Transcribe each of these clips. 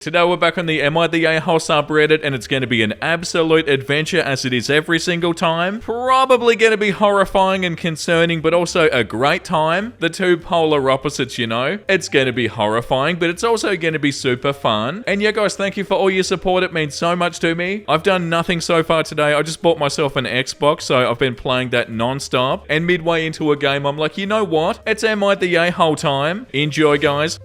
Today we're back on the Am I the A-hole subreddit, and it's going to be an absolute adventure as it is every single time. Probably going to be horrifying and concerning, but also a great time. The two polar opposites, you know. It's going to be horrifying, but it's also going to be super fun. And yeah guys, thank you for all your support. It means so much to me. I've done nothing so far today. I just bought myself an Xbox, so I've been playing that non-stop. And midway into a game, I'm like, you know what? It's Am I the A-hole time. Enjoy guys.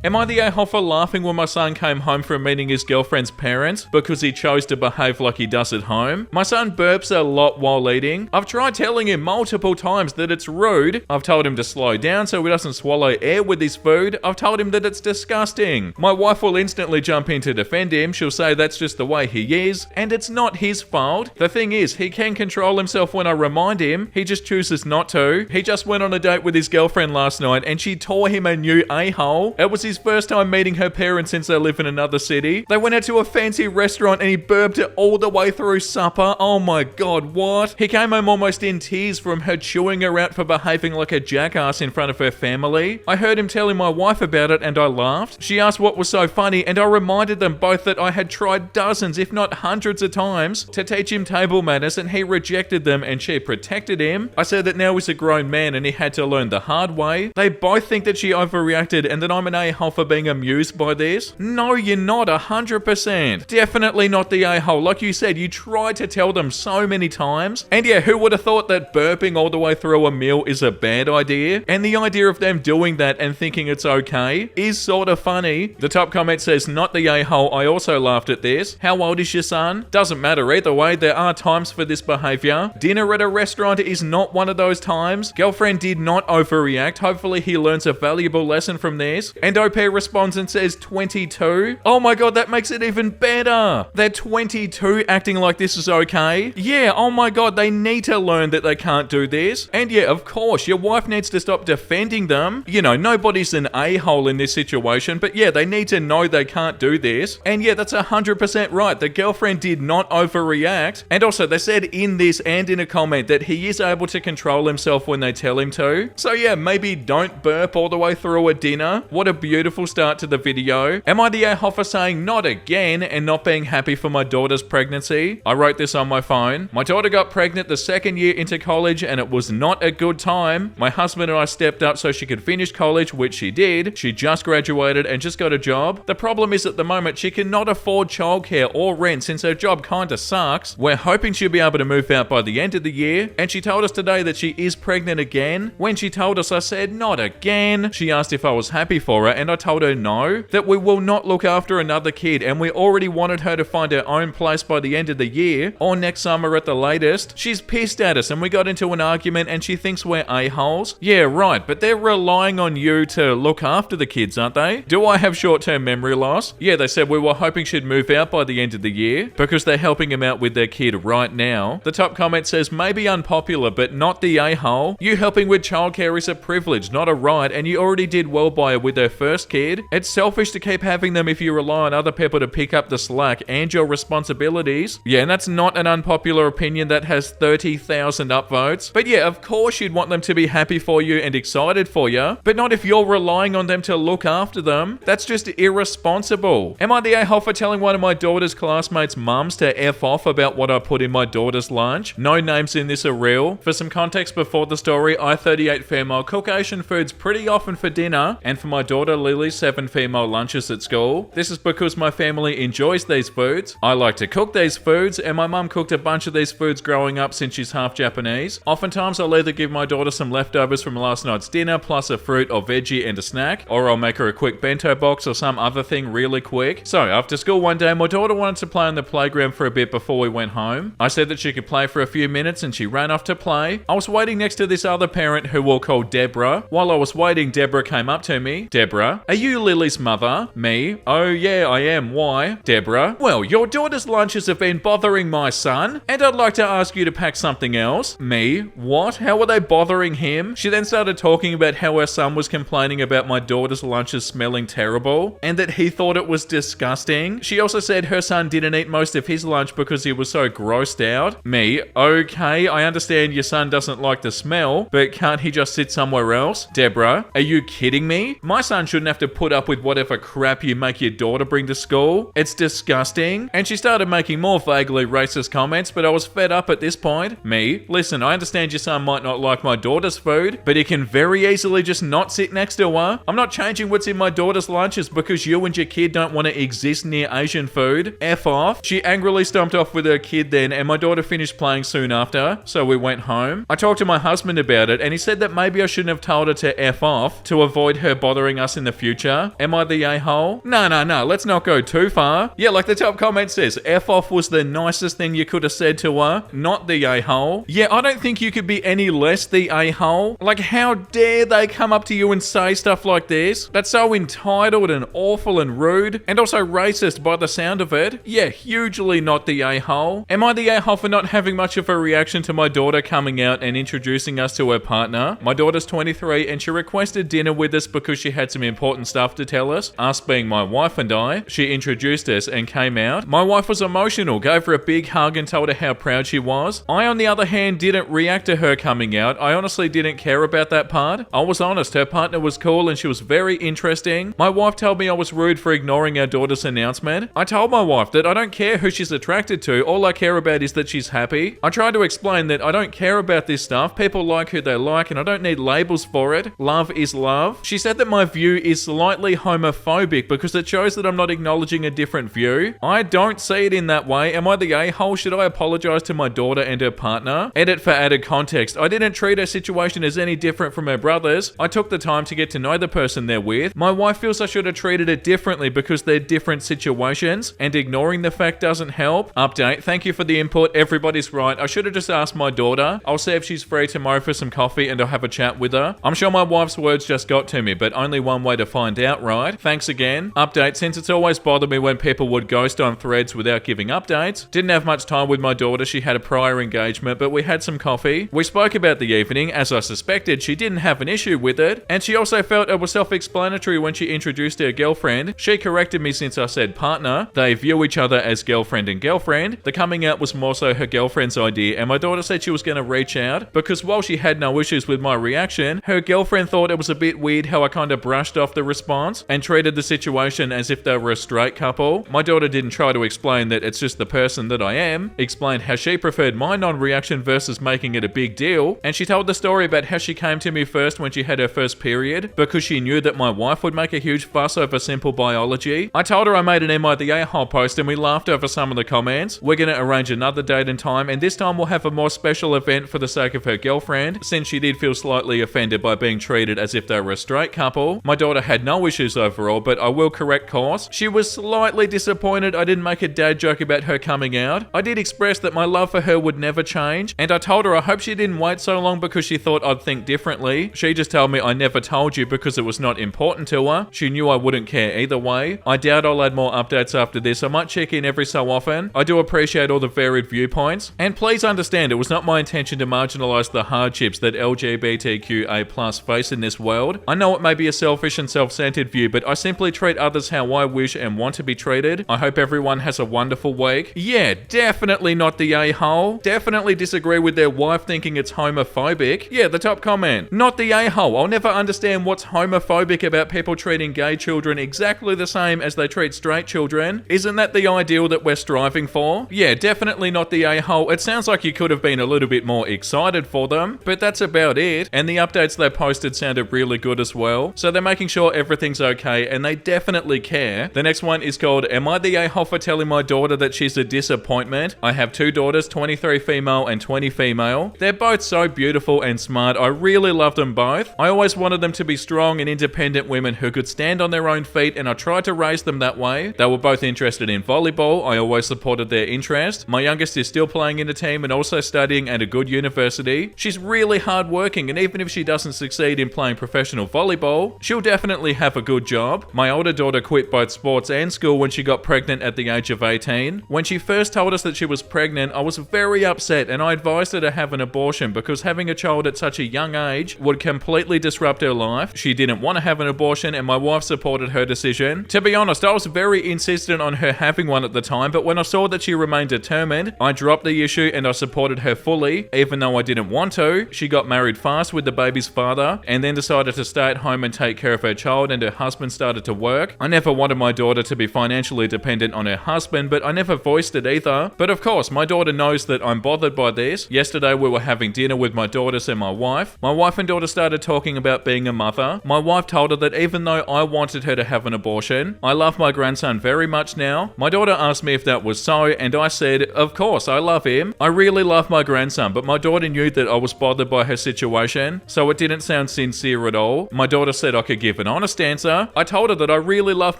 Am I the a-hole for laughing when my son came home from meeting his girlfriend's parents because he chose to behave like he does at home? My son burps a lot while eating. I've tried telling him multiple times that it's rude. I've told him to slow down so he doesn't swallow air with his food. I've told him that it's disgusting. My wife will instantly jump in to defend him. She'll say that's just the way he is, and it's not his fault. The thing is, he can control himself when I remind him. He just chooses not to. He just went on a date with his girlfriend last night and she tore him a new a-hole. It was his first time meeting her parents since they live in another city. They went out to a fancy restaurant and he burped it all the way through supper. Oh my god, what? He came home almost in tears from her chewing her out for behaving like a jackass in front of her family. I heard him telling my wife about it and I laughed. She asked what was so funny and I reminded them both that I had tried dozens, if not hundreds of times, to teach him table manners and he rejected them and she protected him. I said that now he's a grown man and he had to learn the hard way. They both think that she overreacted and that I'm an a-hole for being amused by this. No, you're not 100%. Definitely not the a-hole. Like you said, you tried to tell them so many times. And yeah, who would have thought that burping all the way through a meal is a bad idea? And the idea of them doing that and thinking it's okay is sort of funny. The top comment says, not the a-hole, I also laughed at this. How old is your son? Doesn't matter either way, there are times for this behavior. Dinner at a restaurant is not one of those times. Girlfriend did not overreact. Hopefully he learns a valuable lesson from this. And OP responds and says 22. Oh my god, that makes it even better. They're 22 acting like this is okay. Yeah, oh my god, they need to learn that they can't do this. And yeah, of course, your wife needs to stop defending them. You know, nobody's an a-hole in this situation, but yeah, they need to know they can't do this. And yeah, that's 100% right. The girlfriend did not overreact. And also, they said in this and in a comment that he is able to control himself when they tell him to. So yeah, maybe don't burp all the way through a dinner. What a beautiful start to the video. Am I the a-hole for saying not again and not being happy for my daughter's pregnancy? I wrote this on my phone. My daughter got pregnant the second year into college and it was not a good time. My husband and I stepped up so she could finish college, which she did. She just graduated and just got a job. The problem is at the moment she cannot afford childcare or rent since her job kinda sucks. We're hoping she'll be able to move out by the end of the year, and she told us today that she is pregnant again. When she told us, I said, not again. She asked if I was happy for her and I told her no, that we will not look after another kid, and we already wanted her to find her own place by the end of the year or next summer at the latest. She's pissed at us and we got into an argument and she thinks we're a-holes. Yeah, right, but they're relying on you to look after the kids, aren't they? Do I have short-term memory loss? Yeah, they said we were hoping she'd move out by the end of the year because they're helping him out with their kid right now. The top comment says, maybe unpopular, but not the a-hole. You helping with childcare is a privilege, not a right, and you already did well by her with her first kid. It's selfish to keep having them if you rely on other people to pick up the slack and your responsibilities. Yeah, and that's not an unpopular opinion that has 30,000 upvotes. But yeah, of course you'd want them to be happy for you and excited for you, but not if you're relying on them to look after them. That's just irresponsible. Am I the a-hole for telling one of my daughter's classmates' mums to F off about what I put in my daughter's lunch? No names in this are real. For some context before the story, I, 38 female, cook Asian foods pretty often for dinner, and for my daughter Lily, 7 female lunches at school. This is because my family enjoys these foods. I like to cook these foods, and my mum cooked a bunch of these foods growing up since she's half Japanese. Oftentimes I'll either give my daughter some leftovers from last night's dinner plus a fruit or veggie and a snack, or I'll make her a quick bento box or some other thing really quick. So after school one day, my daughter wanted to play on the playground for a bit before we went home. I said that she could play for a few minutes and she ran off to play. I was waiting next to this other parent who we'll call Deborah. While I was waiting, Deborah came up to me. Deborah, are you Lily's mother? Me? Oh yeah, I am. Why? Deborah, well, your daughter's lunches have been bothering my son, and I'd like to ask you to pack something else. Me? What? How were they bothering him? She then started talking about how her son was complaining about my daughter's lunches smelling terrible, and that he thought it was disgusting. She also said her son didn't eat most of his lunch because he was so grossed out. Me? Okay, I understand your son doesn't like the smell, but can't he just sit somewhere else? Deborah, are you kidding me? My son shouldn't shouldn't have to put up with whatever crap you make your daughter bring to school. It's disgusting. And she started making more vaguely racist comments, but I was fed up at this point. Me, listen, I understand your son might not like my daughter's food, but he can very easily just not sit next to her. I'm not changing what's in my daughter's lunches because you and your kid don't want to exist near Asian food. F off. She angrily stomped off with her kid then, and my daughter finished playing soon after, so we went home. I talked to my husband about it, and he said that maybe I shouldn't have told her to F off to avoid her bothering us in the future. Am I the a-hole? No, let's not go too far. Yeah, like the top comment says, F off was the nicest thing you could have said to her, not the a-hole. Yeah, I don't think you could be any less the a-hole. Like, how dare they come up to you and say stuff like this? That's so entitled and awful and rude, and also racist by the sound of it. Yeah, hugely not the a-hole. Am I the a-hole for not having much of a reaction to my daughter coming out and introducing us to her partner? My daughter's 23 and she requested dinner with us because she had some important stuff to tell us being my wife and I. She introduced us and came out. My wife was emotional, gave her a big hug and told her how proud she was. I, on the other hand, didn't react to her coming out. I honestly didn't care about that part. I was honest, her partner was cool and she was very interesting. My wife told me I was rude for ignoring our daughter's announcement. I told my wife that I don't care who she's attracted to, all I care about is that she's happy. I tried to explain that I don't care about this stuff, people like who they like and I don't need labels for it. Love is love. She said that my view is slightly homophobic because it shows that I'm not acknowledging a different view. I don't see it in that way. Am I the a-hole? Should I apologize to my daughter and her partner? Edit for added context. I didn't treat her situation as any different from her brother's. I took the time to get to know the person they're with. My wife feels I should have treated it differently because they're different situations and ignoring the fact doesn't help. Update. Thank you for the input. Everybody's right. I should have just asked my daughter. I'll see if she's free tomorrow for some coffee and I'll have a chat with her. I'm sure my wife's words just got to me, but only one way to find out, right? Thanks again. Update. Since it's always bothered me when people would ghost on threads without giving updates. Didn't have much time with my daughter. She had a prior engagement, but we had some coffee. We spoke about the evening. As I suspected, she didn't have an issue with it. And she also felt it was self-explanatory when she introduced her girlfriend. She corrected me since I said partner. They view each other as girlfriend and girlfriend. The coming out was more so her girlfriend's idea, and my daughter said she was going to reach out because while she had no issues with my reaction, her girlfriend thought it was a bit weird how I kind of brushed off the response and treated the situation as if they were a straight couple. My daughter didn't try to explain that it's just the person that I am, explained how she preferred my non-reaction versus making it a big deal, and she told the story about how she came to me first when she had her first period because she knew that my wife would make a huge fuss over simple biology. I told her I made an Am I the A-hole post and we laughed over some of the comments. We're going to arrange another date and time, and this time we'll have a more special event for the sake of her girlfriend, since she did feel slightly offended by being treated as if they were a straight couple. My daughter had no issues overall, but I will correct course. She was slightly disappointed I didn't make a dad joke about her coming out. I did express that my love for her would never change, and I told her I hope she didn't wait so long because she thought I'd think differently. She just told me I never told you because it was not important to her. She knew I wouldn't care either way. I doubt I'll add more updates after this. I might check in every so often. I do appreciate all the varied viewpoints, and please understand it was not my intention to marginalize the hardships that LGBTQA+ face in this world. I know it may be a selfish and self-centered view, but I simply treat others how I wish and want to be treated. I hope everyone has a wonderful week. Yeah, definitely not the a-hole. Definitely disagree with their wife thinking it's homophobic. Yeah, the top comment. Not the a-hole. I'll never understand what's homophobic about people treating gay children exactly the same as they treat straight children. Isn't that the ideal that we're striving for? Yeah, definitely not the a-hole. It sounds like you could have been a little bit more excited for them, but that's about it. And the updates they posted sounded really good as well. So they're making sure everything's okay, and they definitely care. The next one is called, Am I the a-hole for telling my daughter that she's a disappointment? I have two daughters, 23 female and 20 female. They're both so beautiful and smart. I really love them both. I always wanted them to be strong and independent women who could stand on their own feet, and I tried to raise them that way. They were both interested in volleyball. I always supported their interest. My youngest is still playing in a team and also studying at a good university. She's really hardworking, and even if she doesn't succeed in playing professional volleyball, she'll definitely have a good job. My older daughter quit both sports and school when she got pregnant at the age of 18. When she first told us that she was pregnant, I was very upset, and I advised her to have an abortion because having a child at such a young age would completely disrupt her life. She didn't want to have an abortion, and my wife supported her decision. To be honest, I was very insistent on her having one at the time, but when I saw that she remained determined, I dropped the issue and I supported her fully, even though I didn't want to. She got married fast with the baby's father and then decided to stay at home and take care of her her child and her husband started to work. I never wanted my daughter to be financially dependent on her husband, but I never voiced it either. But of course, my daughter knows that I'm bothered by this. Yesterday we were having dinner with my daughters and my wife. My wife and daughter started talking about being a mother. My wife told her that even though I wanted her to have an abortion, I love my grandson very much now. My daughter asked me if that was so, and I said, of course, I love him. I really love my grandson, but my daughter knew that I was bothered by her situation, so it didn't sound sincere at all. My daughter said I could give an honest answer. I told her that I really love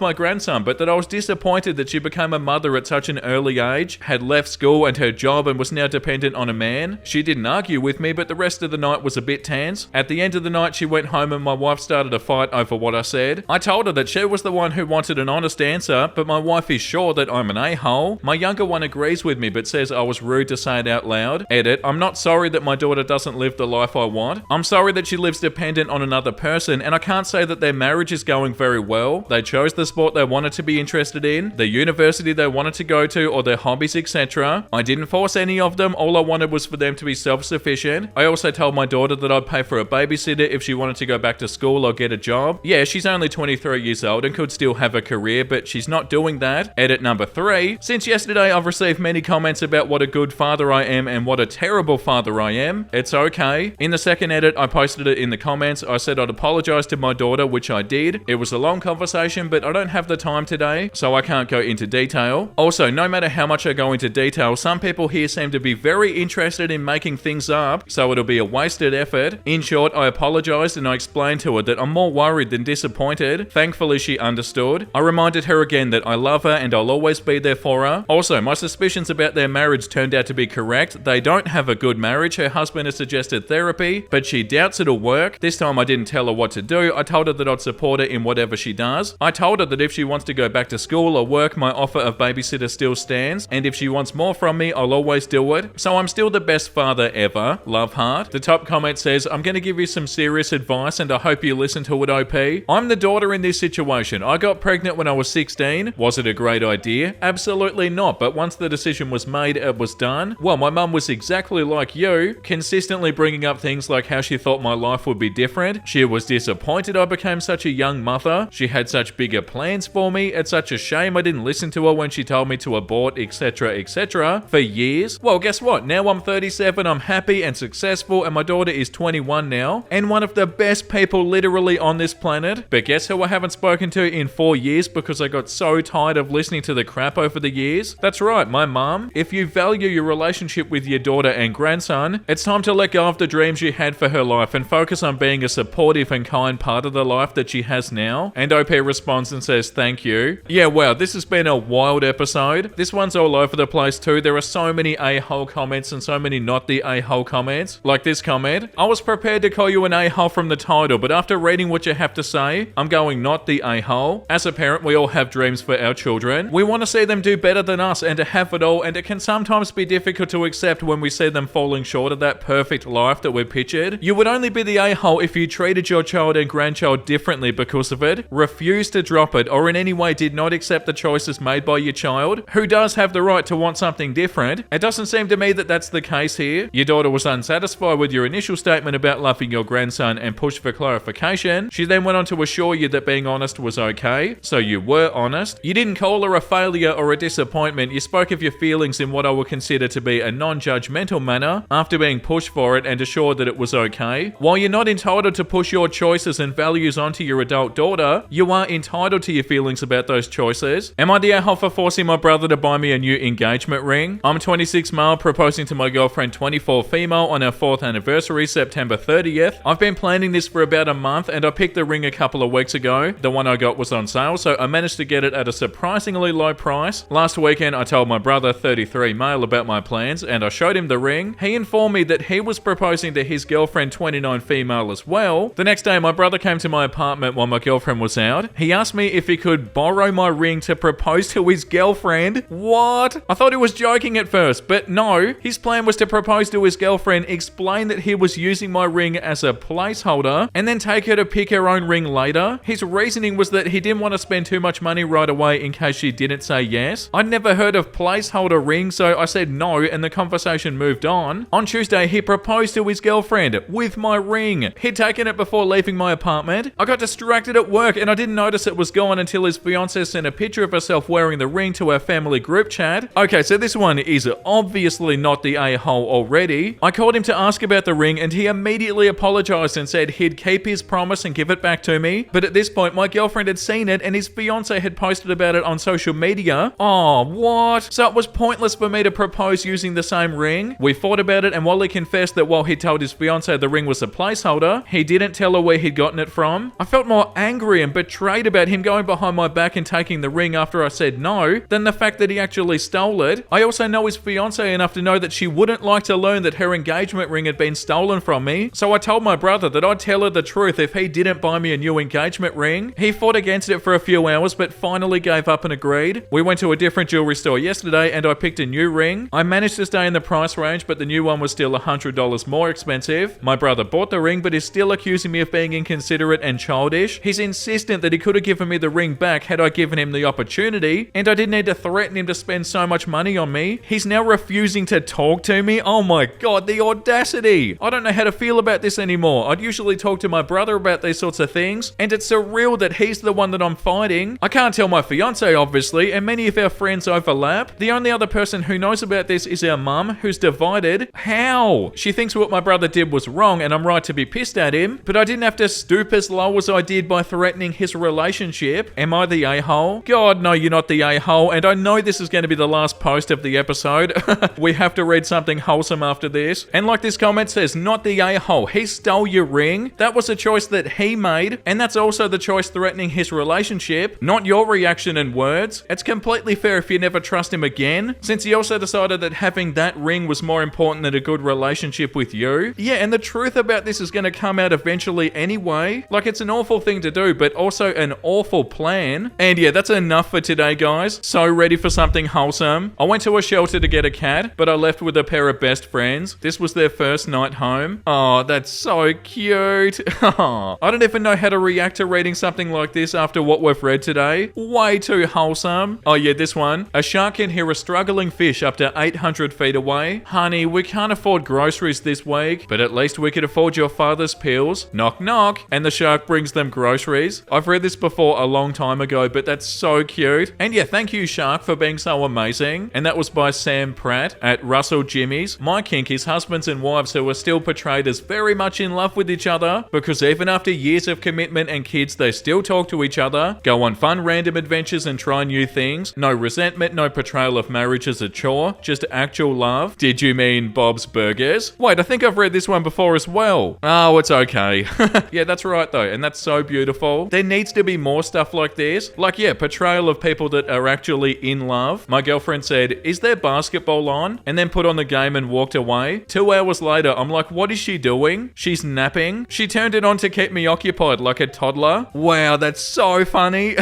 my grandson, but that I was disappointed that she became a mother at such an early age, had left school and her job and was now dependent on a man. She didn't argue with me, but the rest of the night was a bit tense. At the end of the night, she went home and my wife started a fight over what I said. I told her that she was the one who wanted an honest answer, but my wife is sure that I'm an a-hole. My younger one agrees with me, but says I was rude to say it out loud. Edit, I'm not sorry that my daughter doesn't live the life I want. I'm sorry that she lives dependent on another person, and I can't say that their marriage is going very well. They chose the sport they wanted to be interested in, the university they wanted to go to, or their hobbies, etc. I didn't force any of them. All I wanted was for them to be self-sufficient. I also told my daughter that I'd pay for a babysitter if she wanted to go back to school or get a job. Yeah, she's only 23 years old and could still have a career, but she's not doing that. Edit number 3. Since yesterday, I've received many comments about what a good father I am and what a terrible father I am. It's okay. In the second edit, I posted it in the comments. I said I'd apologize to my daughter, which I did. It was a long conversation, but I don't have the time today, so I can't go into detail. Also, no matter how much I go into detail, some people here seem to be very interested in making things up, so it'll be a wasted effort. In short, I apologized and I explained to her that I'm more worried than disappointed. Thankfully, she understood. I reminded her again that I love her and I'll always be there for her. Also, my suspicions about their marriage turned out to be correct. They don't have a good marriage. Her husband has suggested therapy, but she doubts it'll work. This time I didn't tell her what to do. I told her that I'd support her in whatever she does. I told her that if she wants to go back to school or work, my offer of babysitter still stands, and if she wants more from me, I'll always do it. So I'm still the best father ever. Love heart. The top comment says, I'm going to give you some serious advice and I hope you listen to it, OP. I'm the daughter in this situation. I got pregnant when I was 16. Was it a great idea? Absolutely not, but once the decision was made, it was done. Well, my mum was exactly like you, consistently bringing up things like how she thought my life would be different. She was disappointed I became such a young mother. She had such bigger plans for me. It's such a shame I didn't listen to her when she told me to abort, etc, etc, for years. Well, guess what? Now I'm 37, I'm happy and successful, and my daughter is 21 now, and one of the best people literally on this planet. But guess who I haven't spoken to in 4 years because I got so tired of listening to the crap over the years? That's right, my mum. If you value your relationship with your daughter and grandson, it's time to let go of the dreams you had for her life and focus on being a supportive and kind part of the life that she has now. And OP responds and says thank you. Yeah, wow, this has been a wild episode. This one's all over the place too. There are so many a-hole comments and so many not the a-hole comments. Like this comment, I was prepared to call you an a-hole from the title, but after reading what you have to say, I'm going not the a-hole. As a parent, we all have dreams for our children. We want to see them do better than us and to have it all, and it can sometimes be difficult to accept when we see them falling short of that perfect life that we've pictured. You would only be the a-hole if you treated your child and grandchild differently because of it, refused to drop it, or in any way did not accept the choices made by your child, who does have the right to want something different. It doesn't seem to me that that's the case here. Your daughter was unsatisfied with your initial statement about loving your grandson and pushed for clarification. She then went on to assure you that being honest was okay, so you were honest. You didn't call her a failure or a disappointment. You spoke of your feelings in what I would consider to be a non-judgmental manner after being pushed for it and assured that it was okay. While you're not entitled to push your choices and values onto your adult daughter, you are entitled to your feelings about those choices. Am I the a-hole for forcing my brother to buy me a new engagement ring? I'm 26 male proposing to my girlfriend 24 female on our 4th anniversary, September 30th. I've been planning this for about a month and I picked the ring a couple of weeks ago. The one I got was on sale, so I managed to get it at a surprisingly low price. Last weekend, I told my brother, 33 male, about my plans and I showed him the ring. He informed me that he was proposing to his girlfriend 29 female as well. The next day, my brother came to my apartment while my girlfriend was out. He asked me if he could borrow my ring to propose to his girlfriend. What? I thought he was joking at first, but no. His plan was to propose to his girlfriend, explain that he was using my ring as a placeholder, and then take her to pick her own ring later. His reasoning was that he didn't want to spend too much money right away in case she didn't say yes. I'd never heard of placeholder rings, so I said no, and the conversation moved on. On Tuesday, he proposed to his girlfriend with my ring. He'd taken it before leaving my apartment. I got distracted at work and I didn't notice it was gone until his fiance sent a picture of herself wearing the ring to our family group chat. Okay, so this one is obviously not the a-hole already. I called him to ask about the ring and he immediately apologized and said he'd keep his promise and give it back to me. But at this point, my girlfriend had seen it and his fiance had posted about it on social media. Oh, what? So it was pointless for me to propose using the same ring? We fought about it, and Wally confessed that while he told his fiance the ring was a placeholder, he didn't tell her where he'd gotten it from. I felt more angry and betrayed about him going behind my back and taking the ring after I said no than the fact that he actually stole it. I also know his fiance enough to know that she wouldn't like to learn that her engagement ring had been stolen from me, so I told my brother that I'd tell her the truth if he didn't buy me a new engagement ring. He fought against it for a few hours but finally gave up and agreed. We went to a different jewelry store yesterday and I picked a new ring. I managed to stay in the price range, but the new one was still $100 more expensive. My brother bought the ring but is still accusing me of being inconsiderate and childish. He's insistent that he could have given me the ring back had I given him the opportunity, and I didn't need to threaten him to spend so much money on me. He's now refusing to talk to me. Oh my god, the audacity. I don't know how to feel about this anymore. I'd usually talk to my brother about these sorts of things, and it's surreal that he's the one that I'm fighting. I can't tell my fiance, obviously, and many of our friends overlap. The only other person who knows about this is our mum, who's divided. How? She thinks what my brother did was wrong and I'm right to be pissed at him, but I didn't have to stoop as low as I did by threatening his relationship. Am I the a-hole? God, no, you're not the a-hole, and I know this is going to be the last post of the episode. We have to read something wholesome after this. And like this comment says, not the a-hole. He stole your ring. That was a choice that he made, and that's also the choice threatening his relationship, not your reaction and words. It's completely fair if you never trust him again, since he also decided that having that ring was more important than a good relationship with you. Yeah, and the truth about this is going to come out eventually anyway. Like, it's an awful thing to do, but also an awful plan. And yeah, that's enough for today, guys. So ready for something wholesome. I went to a shelter to get a cat, but I left with a pair of best friends. This was their first night home. Oh, that's so cute. I don't even know how to react to reading something like this after what we've read today. Way too wholesome. Oh yeah, this one. A shark can hear a struggling fish up to 800 feet away. Honey, we can't afford groceries this week, but at least we could afford your father's pills. Knock knock. And the shark brings them groceries. I've read this before a long time ago, but that's so cute. And yeah, thank you, Shark, for being so amazing. And that was by Sam Pratt at Russell Jimmy's. My kink is husbands and wives who are still portrayed as very much in love with each other, because even after years of commitment and kids, they still talk to each other, go on fun random adventures and try new things. No resentment, no portrayal of marriage as a chore, just actual love. Did you mean Bob's Burgers? Wait, I think I've read this one before as well. Oh, it's okay. Yeah, that's right though, and that's so beautiful. There needs to be more stuff like this. Like, yeah, portrayal of people that are actually in love. My girlfriend said, "Is there basketball on?" and then put on the game and walked away. 2 hours later, I'm like, what is she doing? She's napping. She turned it on to keep me occupied like a toddler. Wow, that's so funny.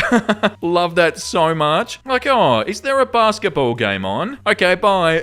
Love that so much. Like, oh, is there a basketball game on? Okay, bye.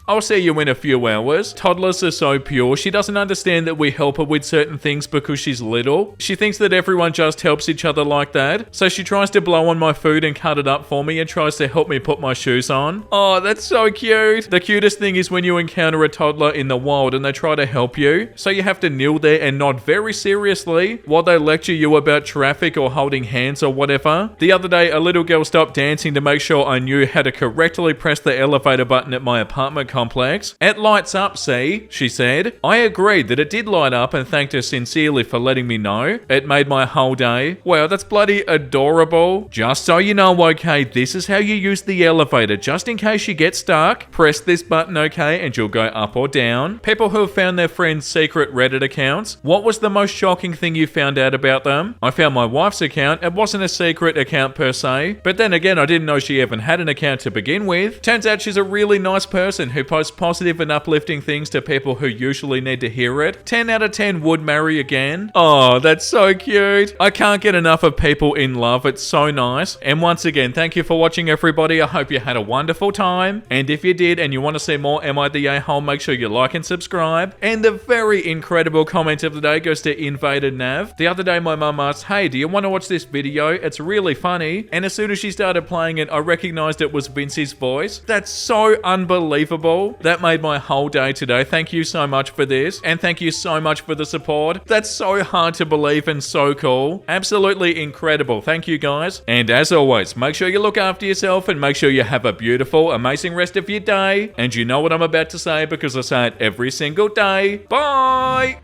I'll see you in a few hours. Toddlers are so pure. She doesn't understand that we help her with certain things because she's little. She thinks that everyone just helps each other like that. So she tries to blow on my food and cut it up for me and tries to help me put my shoes on. Oh, that's so cute. The cutest thing is when you encounter a toddler in the wild and they try to help you. So you have to kneel there and nod very seriously while they lecture you about traffic or holding hands or whatever. The other day, a little girl stopped dancing to make sure I knew how to correctly press the elevator button at my apartment complex. "It lights up, see?" she said. I agreed that it did light up and thanked her sincerely for letting me know. It made my whole day. Wow, that's bloody adorable. Just so you know, okay, this is how you use the elevator. Just in case you get stuck, press this button, okay, and you'll go up or down. People who have found their friends' secret Reddit accounts. What was the most shocking thing you found out about them? I found my wife's account. It wasn't a secret account per se, but then again, I didn't know she even had an account to begin with. Turns out she's a really nice person who posts positive and uplifting things to people who usually need to hear it. 10 out of 10 would marry again. Oh, that's so cute. I can't get enough of people in love. It's so nice. And once again, thank you for watching, everybody. I hope you had a wonderful time. And if you did and you want to see more Am I the A-hole, make sure you like and subscribe. And the very incredible comment of the day goes to Invader Nav. The other day, my mum asked, "Hey, do you want to watch this video? It's really funny." And as soon as she started playing it, I recognized it was Vincey's voice. That's so unbelievable. That made my whole day today. Thank you so much for this. And thank you so much for the support. That's so hard to believe brave and so cool. Absolutely incredible. Thank you guys. And as always, make sure you look after yourself and make sure you have a beautiful, amazing rest of your day. And you know what I'm about to say because I say it every single day. Bye!